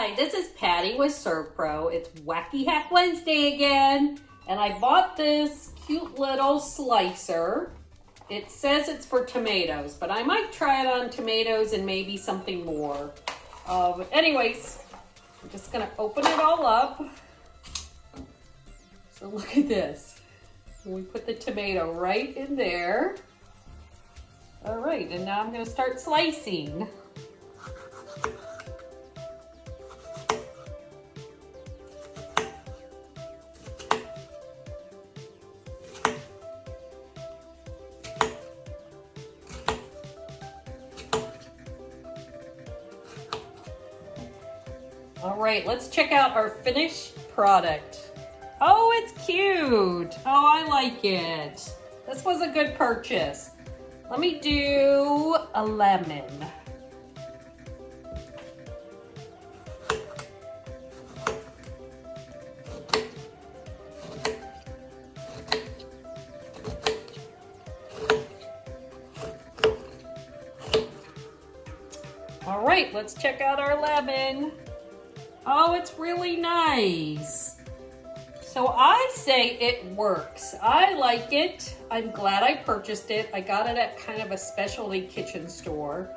Hi, this is Patti with SERVPRO. It's Wacky Hack Wednesday again, and I bought this cute little slicer. It says it's for tomatoes, but I might try it on tomatoes and maybe something more. But anyways, I'm just gonna open it all up. So look at this. We put the tomato right in there. All right, and now I'm gonna start slicing. All right, let's check out our finished product. Oh, it's cute. Oh, I like it. This was a good purchase. Let me do a lemon. All right, let's check out our lemon. Oh, it's really nice. So I say it works. I like it. I'm glad I purchased it. I got it at kind of a specialty kitchen store.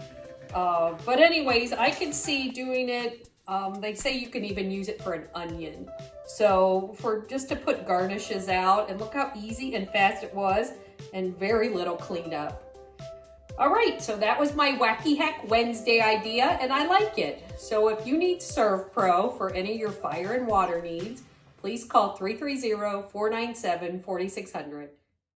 But anyways, I can see doing it. They say you can even use it for an onion. So for just to put garnishes out, and look how easy and fast it was, and very little cleanup. All right, so that was my Wacky Hack Wednesday idea, and I like it. So if you need SERVPRO for any of your fire and water needs, please call 330-497-4600.